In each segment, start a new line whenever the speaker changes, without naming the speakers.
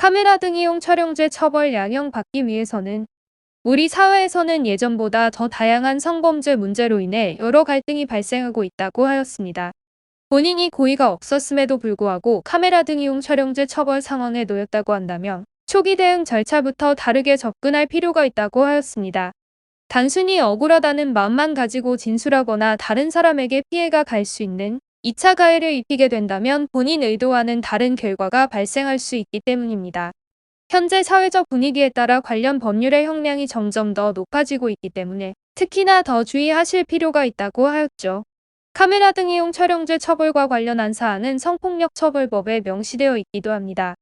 카메라 등 이용 촬영죄 처벌 양형받기 위해서는 우리 사회에서는 예전보다 더 다양한 성범죄 문제로 인해 여러 갈등이 발생하고 있다고 하였습니다. 본인이 고의가 없었음에도 불구하고 카메라 등 이용 촬영죄 처벌 상황에 놓였다고 한다면 초기 대응 절차부터 다르게 접근할 필요가 있다고 하였습니다. 단순히 억울하다는 마음만 가지고 진술하거나 다른 사람에게 피해가 갈 수 있는 2차 가해를 입히게 된다면 본인 의도와는 다른 결과가 발생할 수 있기 때문입니다. 현재 사회적 분위기에 따라 관련 법률의 형량이 점점 더 높아지고 있기 때문에 특히나 더 주의하실 필요가 있다고 하였죠. 카메라 등 이용 촬영죄 처벌과 관련한 사항은 성폭력처벌법에 명시되어 있기도 합니다.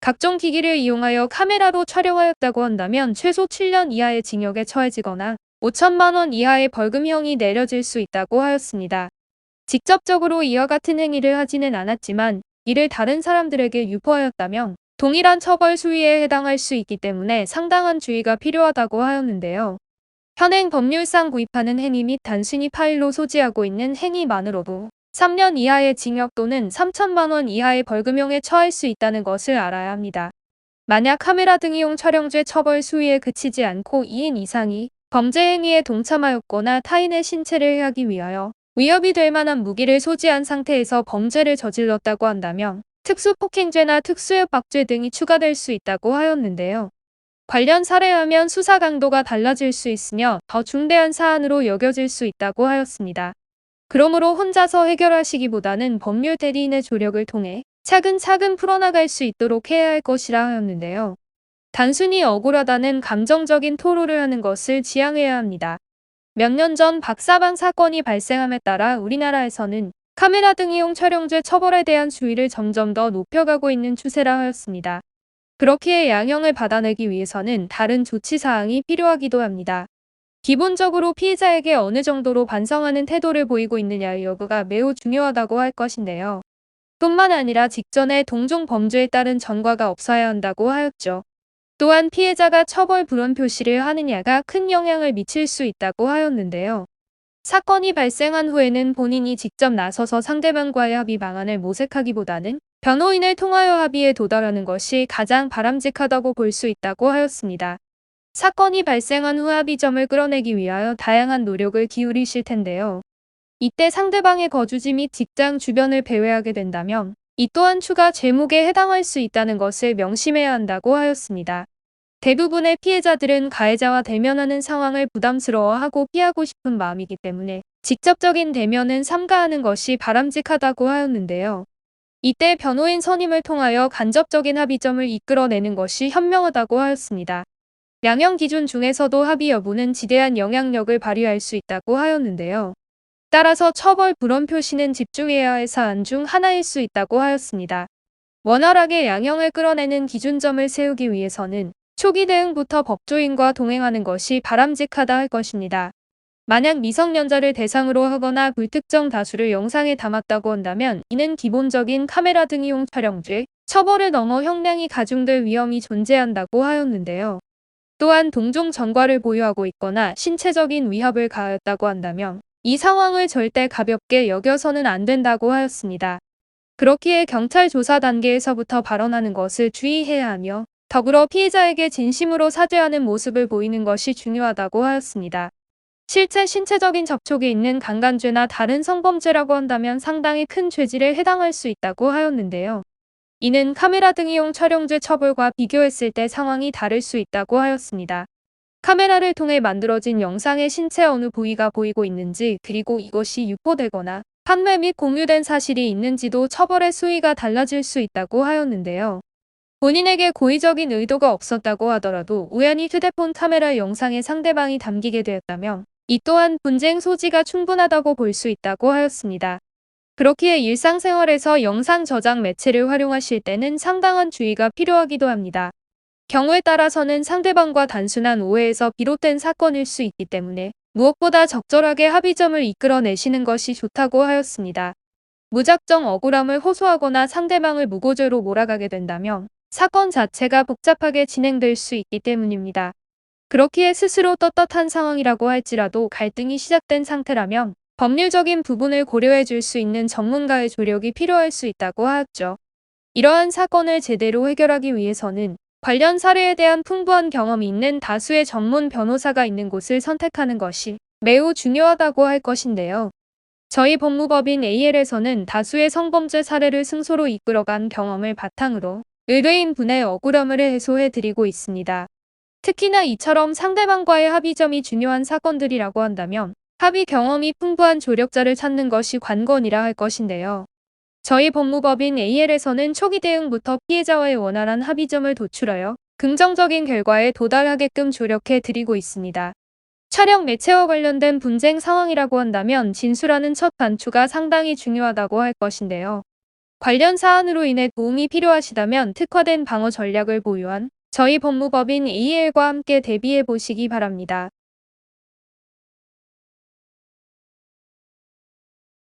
각종 기기를 이용하여 카메라로 촬영하였다고 한다면 최소 7년 이하의 징역에 처해지거나 5천만 원 이하의 벌금형이 내려질 수 있다고 하였습니다. 직접적으로 이와 같은 행위를 하지는 않았지만 이를 다른 사람들에게 유포하였다면 동일한 처벌 수위에 해당할 수 있기 때문에 상당한 주의가 필요하다고 하였는데요. 현행 법률상 구입하는 행위 및 단순히 파일로 소지하고 있는 행위만으로도 3년 이하의 징역 또는 3천만 원 이하의 벌금형에 처할 수 있다는 것을 알아야 합니다. 만약 카메라 등 이용 촬영죄 처벌 수위에 그치지 않고 2인 이상이 범죄 행위에 동참하였거나 타인의 신체를 해하기 위하여 위협이 될 만한 무기를 소지한 상태에서 범죄를 저질렀다고 한다면 특수폭행죄나 특수협박죄 등이 추가될 수 있다고 하였는데요. 관련 사례하면 수사 강도가 달라질 수 있으며 더 중대한 사안으로 여겨질 수 있다고 하였습니다. 그러므로 혼자서 해결하시기보다는 법률 대리인의 조력을 통해 차근차근 풀어나갈 수 있도록 해야 할 것이라 하였는데요. 단순히 억울하다는 감정적인 토로를 하는 것을 지양해야 합니다. 몇 년 전 박사방 사건이 발생함에 따라 우리나라에서는 카메라 등 이용 촬영죄 처벌에 대한 주의를 점점 더 높여가고 있는 추세라 하였습니다. 그렇기에 양형을 받아내기 위해서는 다른 조치사항이 필요하기도 합니다. 기본적으로 피해자에게 어느 정도로 반성하는 태도를 보이고 있느냐의 여부가 매우 중요하다고 할 것인데요. 뿐만 아니라 직전에 동종 범죄에 따른 전과가 없어야 한다고 하였죠. 또한 피해자가 처벌 불원 표시를 하느냐가 큰 영향을 미칠 수 있다고 하였는데요. 사건이 발생한 후에는 본인이 직접 나서서 상대방과의 합의 방안을 모색하기보다는 변호인을 통하여 합의에 도달하는 것이 가장 바람직하다고 볼 수 있다고 하였습니다. 사건이 발생한 후 합의점을 끌어내기 위하여 다양한 노력을 기울이실 텐데요. 이때 상대방의 거주지 및 직장 주변을 배회하게 된다면 이 또한 추가 죄목에 해당할 수 있다는 것을 명심해야 한다고 하였습니다. 대부분의 피해자들은 가해자와 대면하는 상황을 부담스러워하고 피하고 싶은 마음이기 때문에 직접적인 대면은 삼가하는 것이 바람직하다고 하였는데요. 이때 변호인 선임을 통하여 간접적인 합의점을 이끌어내는 것이 현명하다고 하였습니다. 양형 기준 중에서도 합의 여부는 지대한 영향력을 발휘할 수 있다고 하였는데요. 따라서 처벌 불원 표시는 집중해야 할 사안 중 하나일 수 있다고 하였습니다. 원활하게 양형을 끌어내는 기준점을 세우기 위해서는 초기 대응부터 법조인과 동행하는 것이 바람직하다 할 것입니다. 만약 미성년자를 대상으로 하거나 불특정 다수를 영상에 담았다고 한다면 이는 기본적인 카메라 등 이용 촬영죄 처벌을 넘어 형량이 가중될 위험이 존재한다고 하였는데요. 또한 동종 전과를 보유하고 있거나 신체적인 위협을 가하였다고 한다면 이 상황을 절대 가볍게 여겨서는 안 된다고 하였습니다. 그렇기에 경찰 조사 단계에서부터 발언하는 것을 주의해야 하며 더불어 피해자에게 진심으로 사죄하는 모습을 보이는 것이 중요하다고 하였습니다. 실제 신체적인 접촉이 있는 강간죄나 다른 성범죄라고 한다면 상당히 큰 죄질에 해당할 수 있다고 하였는데요. 이는 카메라 등 이용 촬영죄 처벌과 비교했을 때 상황이 다를 수 있다고 하였습니다. 카메라를 통해 만들어진 영상의 신체 어느 부위가 보이고 있는지 그리고 이것이 유포되거나 판매 및 공유된 사실이 있는지도 처벌의 수위가 달라질 수 있다고 하였는데요. 본인에게 고의적인 의도가 없었다고 하더라도 우연히 휴대폰 카메라 영상에 상대방이 담기게 되었다면 이 또한 분쟁 소지가 충분하다고 볼 수 있다고 하였습니다. 그렇기에 일상생활에서 영상 저장 매체를 활용하실 때는 상당한 주의가 필요하기도 합니다. 경우에 따라서는 상대방과 단순한 오해에서 비롯된 사건일 수 있기 때문에 무엇보다 적절하게 합의점을 이끌어내시는 것이 좋다고 하였습니다. 무작정 억울함을 호소하거나 상대방을 무고죄로 몰아가게 된다면 사건 자체가 복잡하게 진행될 수 있기 때문입니다. 그렇기에 스스로 떳떳한 상황이라고 할지라도 갈등이 시작된 상태라면 법률적인 부분을 고려해 줄 수 있는 전문가의 조력이 필요할 수 있다고 하였죠. 이러한 사건을 제대로 해결하기 위해서는 관련 사례에 대한 풍부한 경험이 있는 다수의 전문 변호사가 있는 곳을 선택하는 것이 매우 중요하다고 할 것인데요. 저희 법무법인 AL에서는 다수의 성범죄 사례를 승소로 이끌어간 경험을 바탕으로 의뢰인 분의 억울함을 해소해 드리고 있습니다. 특히나 이처럼 상대방과의 합의점이 중요한 사건들이라고 한다면 합의 경험이 풍부한 조력자를 찾는 것이 관건이라 할 것인데요. 저희 법무법인 AL에서는 초기 대응부터 피해자와의 원활한 합의점을 도출하여 긍정적인 결과에 도달하게끔 조력해 드리고 있습니다. 촬영 매체와 관련된 분쟁 상황이라고 한다면 진술하는 첫 단추가 상당히 중요하다고 할 것인데요. 관련 사안으로 인해 도움이 필요하시다면 특화된 방어 전략을 보유한 저희 법무법인 AL과 함께 대비해 보시기 바랍니다.